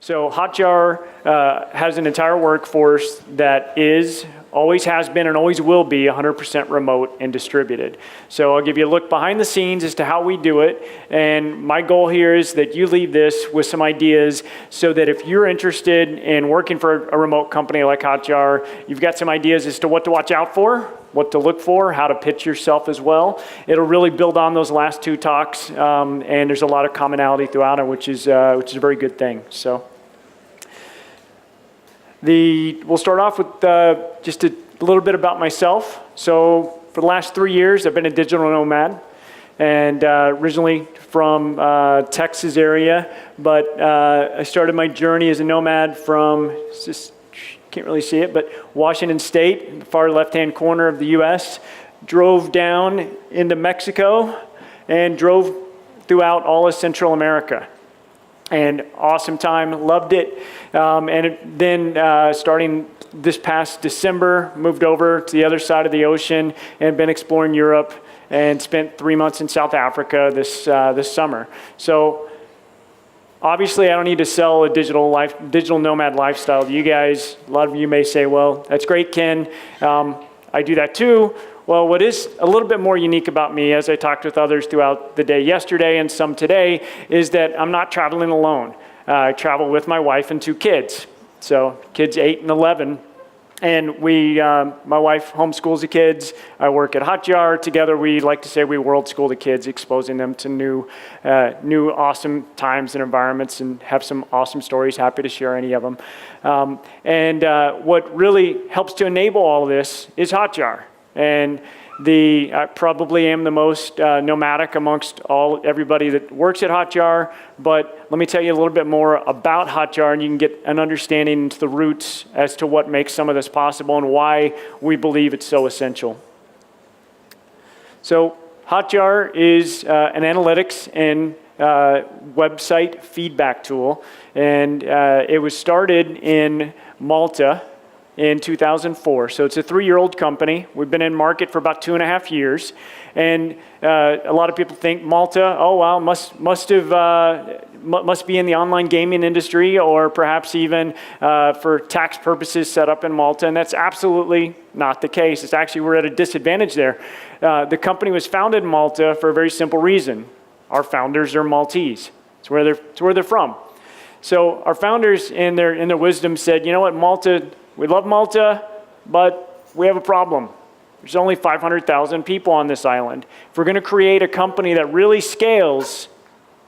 So Hotjar has an entire workforce that always has been and always will be 100% remote and distributed. So I'll give you a look behind the scenes as to how we do it. And my goal here is that you leave this with some ideas so that if you're interested in working for a remote company like Hotjar, you've got some ideas as to what to watch out for, what to look for, how to pitch yourself as well. It'll really build on those last two talks, and there's a lot of commonality throughout it, which is a very good thing. So we'll start off with just a little bit about myself. So for the last 3 years, I've been a digital nomad, and originally from Texas area, but I started my journey as a nomad from, just can't really see it, but Washington State, the far left-hand corner of the US, drove down into Mexico, and drove throughout all of Central America. And awesome time, loved it. Then starting this past December, moved over to the other side of the ocean and been exploring Europe and spent 3 months in South Africa this summer. So obviously I don't need to sell a digital nomad lifestyle to you guys. A lot of you may say, well, that's great, Ken. I do that too. Well, what is a little bit more unique about me, as I talked with others throughout the day yesterday and some today, is that I'm not traveling alone. I travel with my wife and 2 kids. So kids 8 and 11. And my wife homeschools the kids. I work at Hotjar. Together, we like to say we world school the kids, exposing them to new awesome times and environments, and have some awesome stories. Happy to share any of them. What really helps to enable all of this is Hotjar. And I probably am the most nomadic amongst everybody that works at Hotjar, but let me tell you a little bit more about Hotjar, and you can get an understanding into the roots as to what makes some of this possible and why we believe it's so essential. So Hotjar is an analytics and website feedback tool, and it was started in Malta in 2004. So it's a 3-year-old company. We've been in market for about 2.5 years. And a lot of people think Malta, oh wow, must be in the online gaming industry, or perhaps even for tax purposes set up in Malta. And that's absolutely not the case. It's actually, we're at a disadvantage there. The company was founded in Malta for a very simple reason. Our founders are Maltese. It's where they're from. So our founders in their wisdom said, you know what, Malta, we love Malta, but we have a problem. There's only 500,000 people on this island. If we're going to create a company that really scales,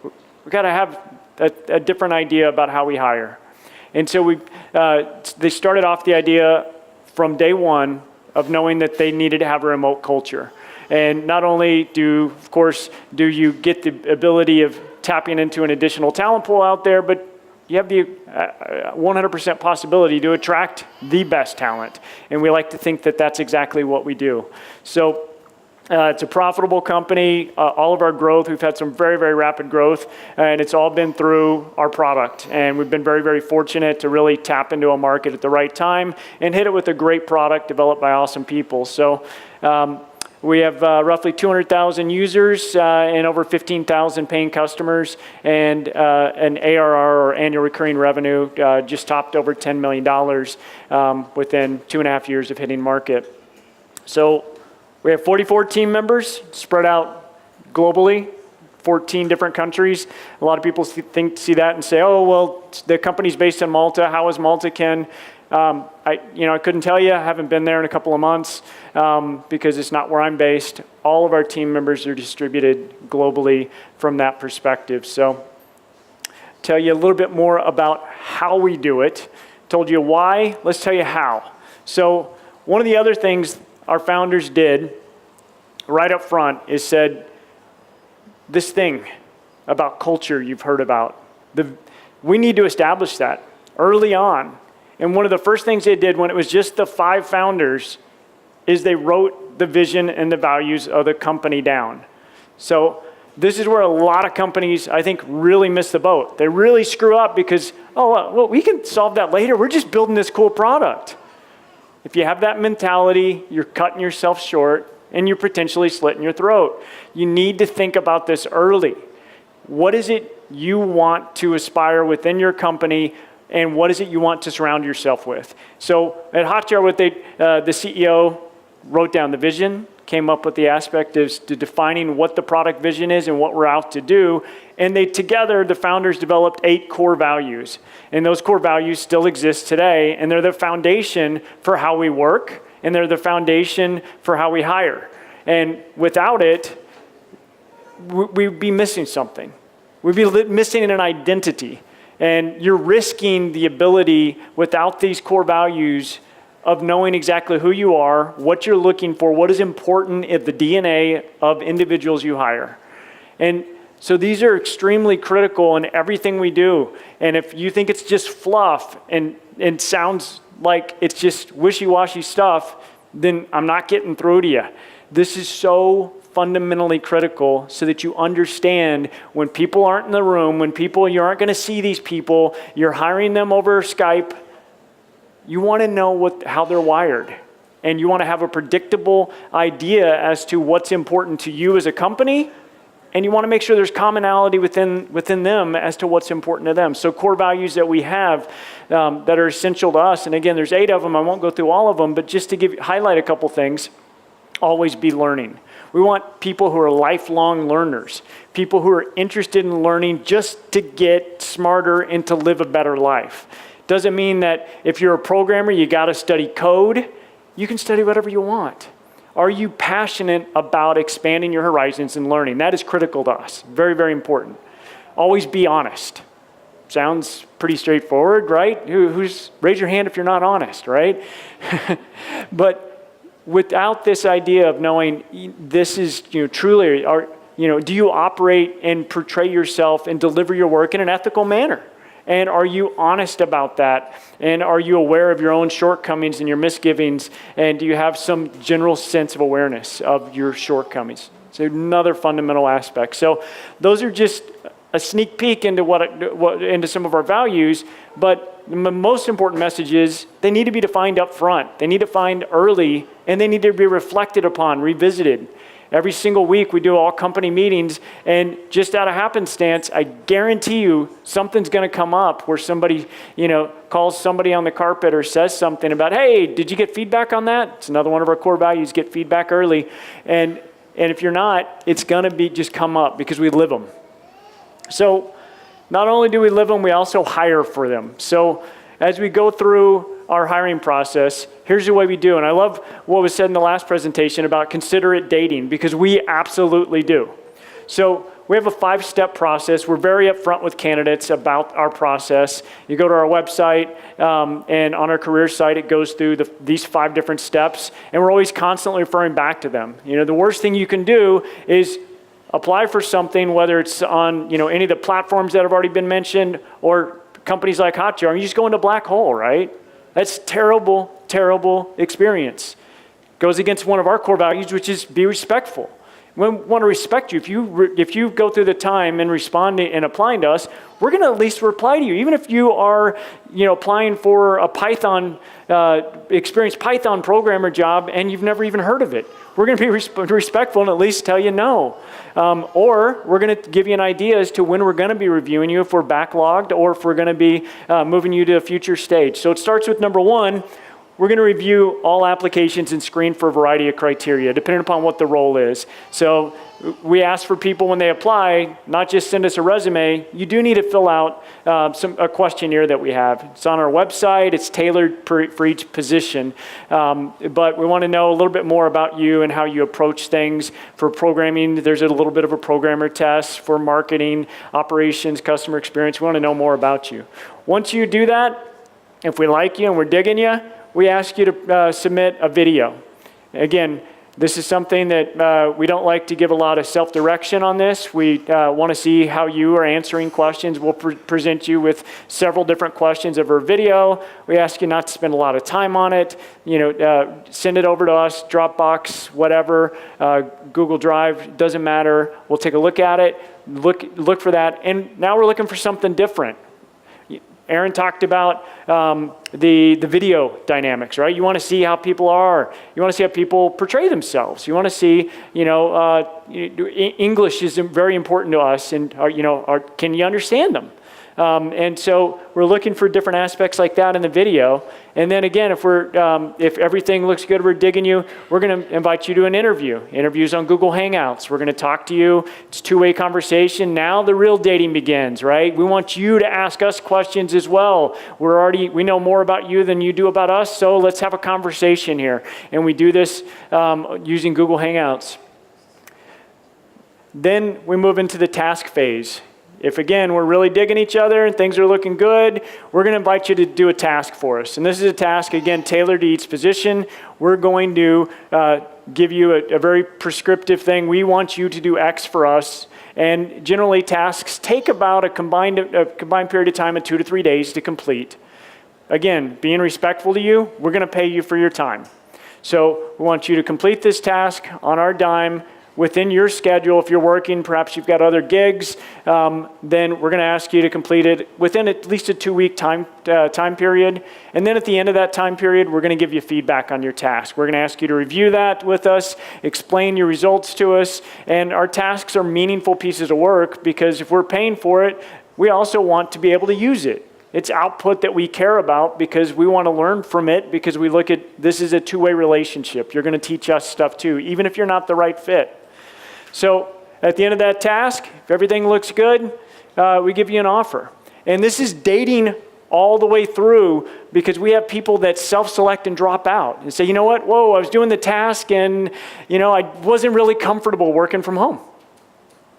we've got to have a different idea about how we hire. And so they started off the idea from day one of knowing that they needed to have a remote culture. And not only do you get the ability of tapping into an additional talent pool out there, but you have the 100% possibility to attract the best talent. And we like to think that that's exactly what we do. So it's a profitable company. All of our growth, we've had some very, very rapid growth, and it's all been through our product. And we've been very, very fortunate to really tap into a market at the right time and hit it with a great product developed by awesome people. So we have roughly 200,000 users and over 15,000 paying customers, and an ARR, or annual recurring revenue, just topped over $10 million within 2.5 years of hitting market. So we have 44 team members spread out globally, 14 different countries. A lot of people see that and say, oh, well, the company's based in Malta. How is Malta, Ken? I couldn't tell you. I haven't been there in a couple of months because it's not where I'm based. All of our team members are distributed globally from that perspective. So tell you a little bit more about how we do it. Told you why, let's tell you how. So one of the other things our founders did right up front is said, this thing about culture you've heard about, we need to establish that early on. And one of the first things they did when it was just the 5 founders is they wrote the vision and the values of the company down. So this is where a lot of companies, I think, really miss the boat. They really screw up because, oh, well, we can solve that later. We're just building this cool product. If you have that mentality, you're cutting yourself short and you're potentially slitting your throat. You need to think about this early. What is it you want to aspire within your company, and what is it you want to surround yourself with. So at Hotjar, the CEO wrote down the vision, came up with the aspect of defining what the product vision is and what we're out to do. And together, the founders developed 8 core values. And those core values still exist today, and they're the foundation for how we work, and they're the foundation for how we hire. And without it, we'd be missing something. We'd be missing an identity. And you're risking the ability, without these core values, of knowing exactly who you are, what you're looking for, what is important in the DNA of individuals you hire. And so these are extremely critical in everything we do. And if you think it's just fluff and sounds like it's just wishy-washy stuff, then I'm not getting through to you. This is so fundamentally critical so that you understand when people aren't in the room, you aren't going to see these people, you're hiring them over Skype, you want to know how they're wired. And you want to have a predictable idea as to what's important to you as a company, and you want to make sure there's commonality within them as to what's important to them. So core values that we have that are essential to us, and again, there's 8 of them. I won't go through all of them, but just to highlight a couple things. Always be learning. We want people who are lifelong learners, people who are interested in learning just to get smarter and to live a better life. Doesn't mean that if you're a programmer, you got to study code. You can study whatever you want. Are you passionate about expanding your horizons and learning? That is critical to us. Very, very important. Always be honest. Sounds pretty straightforward, right? Raise your hand if you're not honest, right? But without this idea of knowing this is truly, do you operate and portray yourself and deliver your work in an ethical manner? And are you honest about that? And are you aware of your own shortcomings and your misgivings? And do you have some general sense of awareness of your shortcomings? So another fundamental aspect. So those are just a sneak peek into into some of our values. But the most important message is they need to be defined up front. They need to be defined early, and they need to be reflected upon, revisited. Every single week we do all company meetings, and just out of happenstance, I guarantee you something's going to come up where somebody, calls somebody on the carpet or says something about, hey, did you get feedback on that? It's another one of our core values, get feedback early. And if you're not, it's going to just come up because we live them. So not only do we live them, we also hire for them. So as we go through our hiring process, here's the way we do. And I love what was said in the last presentation about considerate dating, because we absolutely do. So we have a 5-step process. We're very upfront with candidates about our process. You go to our website, and on our career site, it goes through these 5 different steps, and we're always constantly referring back to them. The worst thing you can do is apply for something, whether it's on any of the platforms that have already been mentioned or companies like Hotjar, and you just go into a black hole, right? That's terrible, terrible experience. Goes against one of our core values, which is be respectful. We want to respect you. If you go through the time and responding and applying to us, we're going to at least reply to you. Even if you are, applying for a Python, experienced Python programmer job and you've never even heard of it, we're going to be respectful and at least tell you no. Or we're going to give you an idea as to when we're going to be reviewing you, if we're backlogged or if we're going to be moving you to a future stage. So it starts with number 1. We're going to review all applications and screen for a variety of criteria, depending upon what the role is. So we ask for people when they apply, not just send us a resume. You do need to fill out a questionnaire that we have. It's on our website. It's tailored for each position. But we want to know a little bit more about you and how you approach things. For programming, there's a little bit of a programmer test. For marketing, operations, customer experience, we want to know more about you. Once you do that, if we like you and we're digging you, we ask you to submit a video. Again, this is something that we don't like to give a lot of self-direction on this. We want to see how you are answering questions. We'll present you with several different questions of our video. We ask you not to spend a lot of time on it. Send it over to us, Dropbox, whatever, Google Drive, doesn't matter. We'll take a look at it, look for that. And now we're looking for something different. Aaron talked about the video dynamics, right? You want to see how people are. You want to see how people portray themselves. You want to see, English is very important to us, and can you understand them? And so we're looking for different aspects like that in the video. And then again, if everything looks good, we're digging you, we're going to invite you to an interview. Interviews on Google Hangouts. We're going to talk to you. It's two-way conversation. Now the real dating begins, right? We want you to ask us questions as well. We know more about you than you do about us, so let's have a conversation here. And we do this using Google Hangouts. Then we move into the task phase. If, again, we're really digging each other and things are looking good, we're going to invite you to do a task for us. And this is a task, again, tailored to each position. We're going to give you a very prescriptive thing. We want you to do X for us. And generally, tasks take about a combined period of time of 2 to 3 days to complete. Again, being respectful to you, we're going to pay you for your time. So we want you to complete this task on our dime, within your schedule. If you're working, perhaps you've got other gigs, then we're going to ask you to complete it within at least a 2-week time period. And then at the end of that time period, we're going to give you feedback on your task. We're going to ask you to review that with us, explain your results to us, and our tasks are meaningful pieces of work because if we're paying for it, we also want to be able to use it. It's output that we care about because we want to learn from it because we look at this is a two-way relationship. You're going to teach us stuff too, even if you're not the right fit. So at the end of that task, if everything looks good, we give you an offer. And this is dating all the way through because we have people that self-select and drop out and say, you know what, whoa, I was doing the task and, I wasn't really comfortable working from home.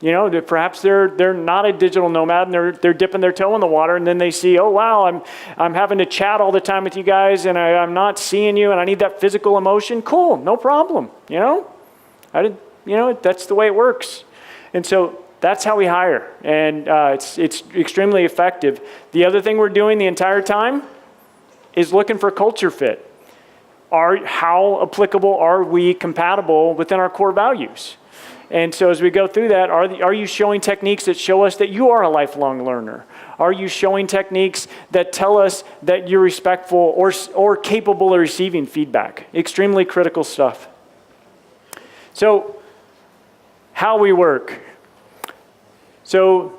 Perhaps they're not a digital nomad and they're dipping their toe in the water and then they see, oh, wow, I'm having to chat all the time with you guys and I'm not seeing you and I need that physical emotion. Cool, no problem, that's the way it works. And so that's how we hire. And it's extremely effective. The other thing we're doing the entire time is looking for culture fit. How applicable are we compatible within our core values? And so as we go through that, are you showing techniques that show us that you are a lifelong learner? Are you showing techniques that tell us that you're respectful or capable of receiving feedback? Extremely critical stuff. So, how we work. So,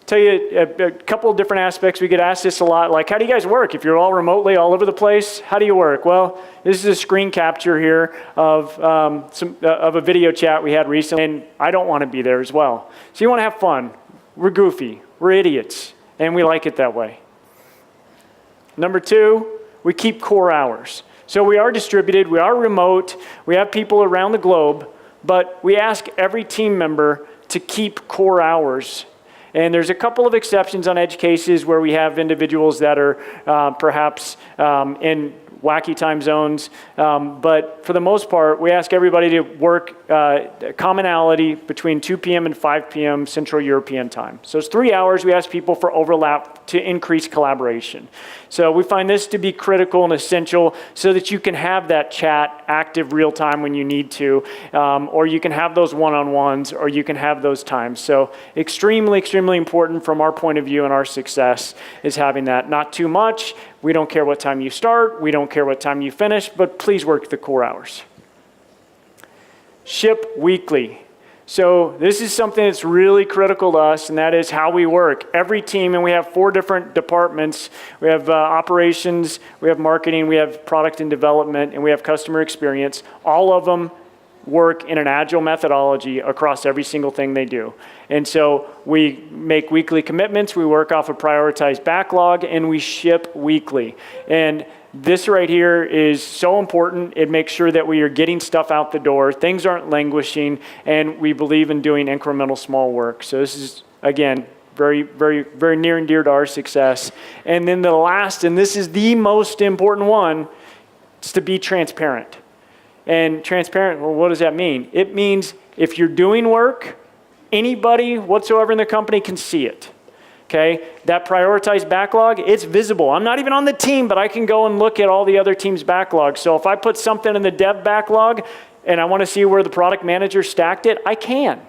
tell you a couple of different aspects. We get asked this a lot, like, how do you guys work? If you're all remotely all over the place, how do you work? Well, this is a screen capture here of a video chat we had recently, and I don't want to be there as well. So you want to have fun. We're goofy. We're idiots, and we like it that way. Number 2, we keep core hours. So we are distributed. We are remote. We have people around the globe. But we ask every team member to keep core hours. And there's a couple of exceptions on edge cases where we have individuals that are perhaps in wacky time zones. But for the most part, we ask everybody to work commonality between 2 p.m. and 5 p.m. Central European time. So it's 3 hours. We ask people for overlap to increase collaboration. So we find this to be critical and essential so that you can have that chat active real time when you need to, or you can have those one-on-ones, or you can have those times. So extremely, extremely important from our point of view and our success is having that. Not too much. We don't care what time you start. We don't care what time you finish, but please work the core hours. Ship weekly. So this is something that's really critical to us, and that is how we work. Every team, and we have 4 different departments. We have operations, we have marketing, we have product and development, and we have customer experience. All of them work in an agile methodology across every single thing they do. And so we make weekly commitments, we work off a prioritized backlog, and we ship weekly. And this right here is so important. It makes sure that we are getting stuff out the door, things aren't languishing, and we believe in doing incremental small work. So this is, again, very, very, very near and dear to our success. And then the last, and this is the most important one, is to be transparent. And transparent, well, what does that mean? It means if you're doing work, anybody whatsoever in the company can see it. Okay, that prioritized backlog, it's visible. I'm not even on the team, but I can go and look at all the other teams' backlogs. So if I put something in the dev backlog and I want to see where the product manager stacked it, I can.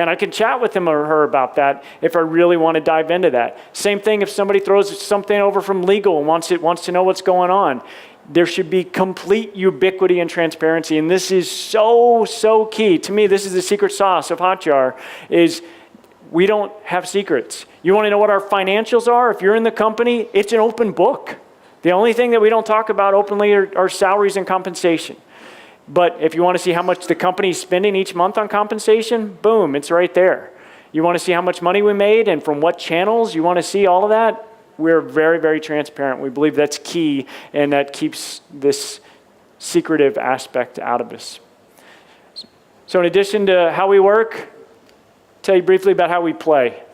And I can chat with him or her about that if I really want to dive into that. Same thing if somebody throws something over from legal and wants to know what's going on. There should be complete ubiquity and transparency. And this is so, so key. To me, this is the secret sauce of Hotjar, is we don't have secrets. You want to know what our financials are? If you're in the company, it's an open book. The only thing that we don't talk about openly are salaries and compensation. But if you want to see how much the company is spending each month on compensation, boom, it's right there. You want to see how much money we made and from what channels, you want to see all of that? We're very, very transparent. We believe that's key, and that keeps this secretive aspect out of us. So in addition to how we work, tell you briefly about how we play.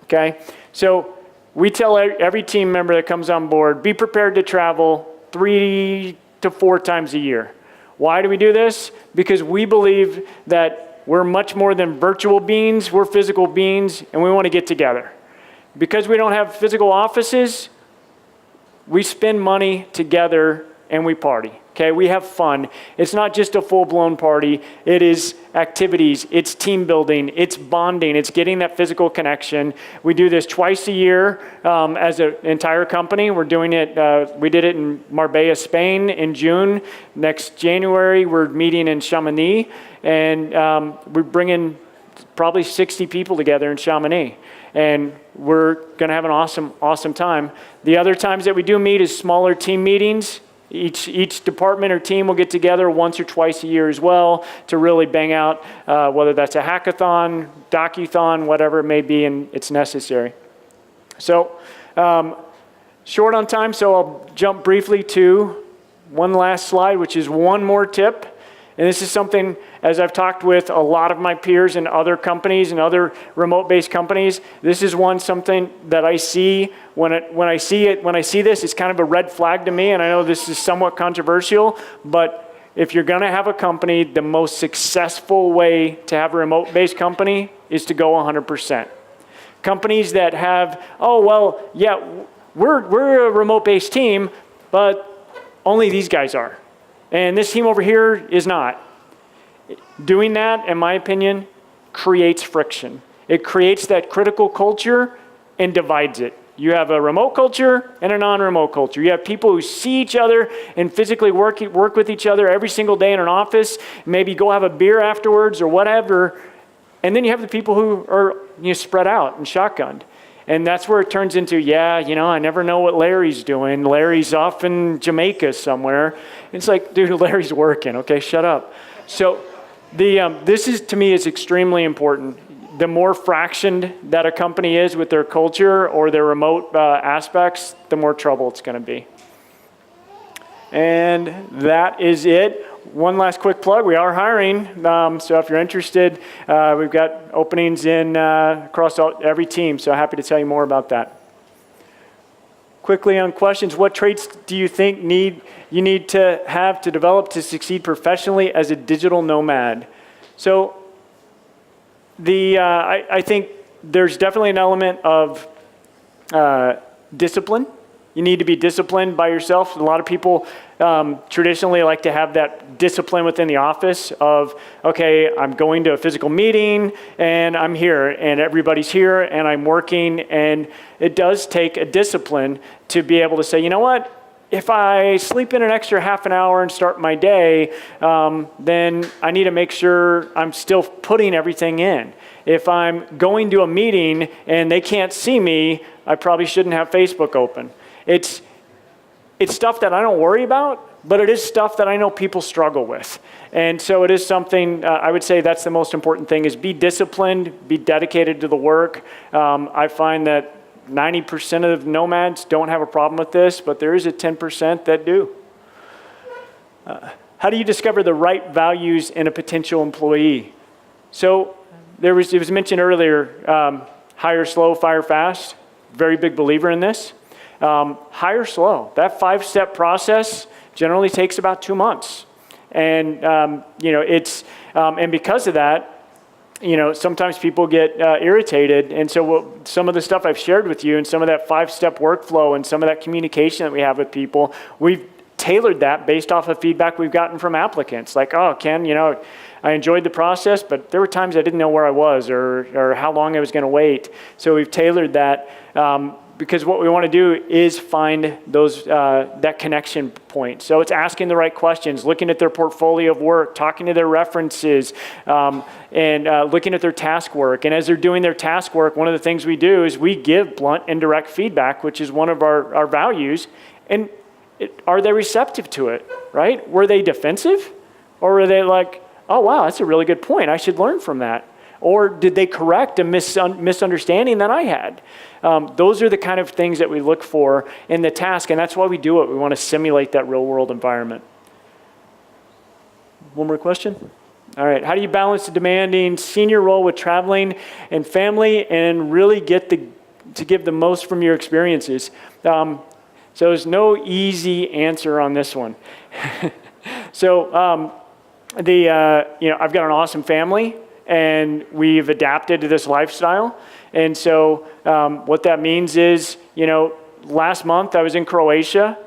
Okay? So we tell every team member that comes on board, be prepared to travel 3 to 4 times a year. Why do we do this? Because we believe that we're much more than virtual beings, we're physical beings, and we want to get together. Because we don't have physical offices, we spend money together and we party. Okay, we have fun. It's not just a full-blown party. It is activities, it's team building, it's bonding, it's getting that physical connection. We do this twice a year as an entire company. We're doing it, we did it in Marbella, Spain in June. Next January, we're meeting in Chamonix, and we're bringing probably 60 people together in Chamonix. And we're going to have an awesome, awesome time. The other times that we do meet is smaller team meetings. Each department or team will get together once or twice a year as well to really bang out, whether that's a hackathon, docuthon, whatever it may be, and it's necessary. So short on time, so I'll jump briefly to one last slide, which is one more tip. And this is something, as I've talked with a lot of my peers in other companies and other remote-based companies, this is something that I see when I see this, it's kind of a red flag to me, and I know this is somewhat controversial, but if you're going to have a company, the most successful way to have a remote-based company is to go 100%. Companies that have, oh, well, yeah, we're a remote-based team, but only these guys are. And this team over here is not. Doing that, in my opinion, creates friction. It creates that critical culture and divides it. You have a remote culture and a non-remote culture. You have people who see each other and physically work with each other every single day in an office, maybe go have a beer afterwards or whatever. And then you have the people who are spread out and shotgunned. And that's where it turns into, I never know what Larry's doing. Larry's off in Jamaica somewhere. It's like, dude, Larry's working. Okay, shut up. So this is, to me, is extremely important. The more fractioned that a company is with their culture or their remote aspects, the more trouble it's going to be. And that is it. One last quick plug, we are hiring, so if you're interested, we've got openings across every team, so happy to tell you more about that. Quickly on questions, what traits do you think you need to have to develop to succeed professionally as a digital nomad? So I think there's definitely an element of discipline. You need to be disciplined by yourself. A lot of people traditionally like to have that discipline within the office of, okay, I'm going to a physical meeting and I'm here and everybody's here and I'm working. And it does take a discipline to be able to say, you know what? If I sleep in an extra half an hour and start my day, then I need to make sure I'm still putting everything in. If I'm going to a meeting and they can't see me, I probably shouldn't have Facebook open. It's stuff that I don't worry about, but it is stuff that I know people struggle with. And so it is something, I would say that's the most important thing, is be disciplined, be dedicated to the work. I find that 90% of nomads don't have a problem with this, but there is a 10% that do. How do you discover the right values in a potential employee? So it was mentioned earlier, hire slow, fire fast. Very big believer in this. Hire slow. That 5-step process generally takes about 2 months. And, and because of that, sometimes people get irritated. And so some of the stuff I've shared with you and some of that 5-step workflow and some of that communication that we have with people, we've tailored that based off of feedback we've gotten from applicants. Like, oh, Ken, I enjoyed the process, but there were times I didn't know where I was or how long I was going to wait. So we've tailored that because what we want to do is find those that connection point. So it's asking the right questions, looking at their portfolio of work, talking to their references, and looking at their task work. And as they're doing their task work, one of the things we do is we give blunt and direct feedback, which is one of our values. And are they receptive to it, right? Were they defensive? Or were they like, oh, wow, that's a really good point. I should learn from that. Or did they correct a misunderstanding that I had? Those are the kind of things that we look for in the task, and that's why we do it. We want to simulate that real-world environment. One more question? All right, how do you balance the demanding senior role with traveling and family and really get to give the most from your experiences? So there's no easy answer on this one. So I've got an awesome family, and we've adapted to this lifestyle. And so what that means is, last month I was in Croatia,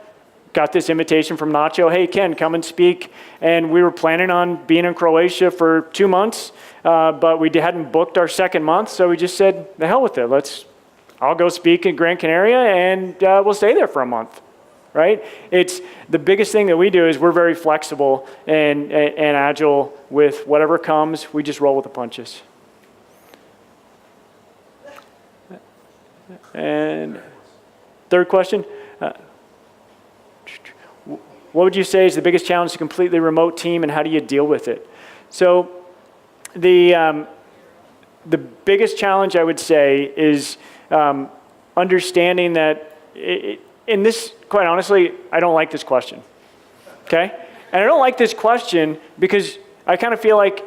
got this invitation from Nacho, hey, Ken, come and speak. And we were planning on being in Croatia for 2 months, but we hadn't booked our second month. So we just said, the hell with it. I'll go speak in Gran Canaria, and we'll stay there for a month. Right? It's the biggest thing that we do is we're very flexible and agile with whatever comes. We just roll with the punches. And third question, what would you say is the biggest challenge to completely remote team, and how do you deal with it? So the biggest challenge I would say is understanding that and this, quite honestly, I don't like this question, okay? And I don't like this question because I kind of feel like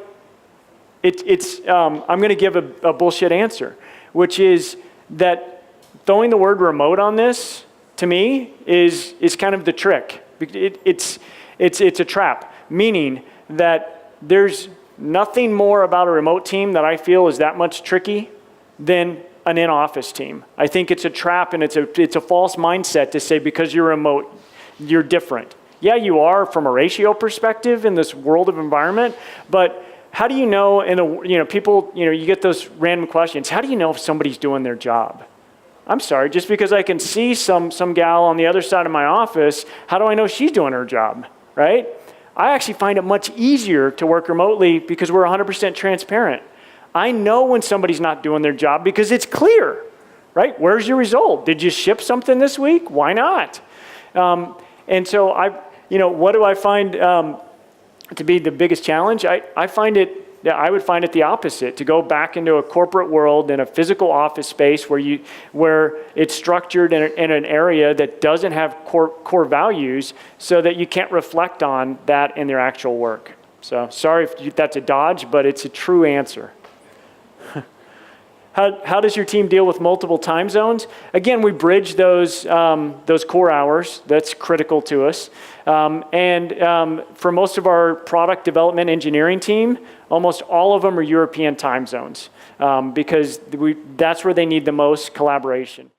I'm going to give a bullshit answer, which is that throwing the word remote on this, to me, is kind of the trick. It's a trap, meaning that there's nothing more about a remote team that I feel is that much tricky than an in-office team. I think it's a trap, and it's a false mindset to say because you're remote, you're different. Yeah, you are from a ratio perspective in this world of environment, but how do you know, people, you get those random questions, how do you know if somebody's doing their job? I'm sorry, just because I can see some gal on the other side of my office, how do I know she's doing her job, right? I actually find it much easier to work remotely because we're 100% transparent. I know when somebody's not doing their job because it's clear, right? Where's your result? Did you ship something this week? Why not? And so what do I find to be the biggest challenge? I would find it the opposite, to go back into a corporate world in a physical office space where it's structured in an area that doesn't have core values, so that you can't reflect on that in their actual work. So sorry if that's a dodge, but it's a true answer. How does your team deal with multiple time zones? Again, we bridge those core hours. That's critical to us. For most of our product development engineering team, almost all of them are European time zones because that's where they need the most collaboration.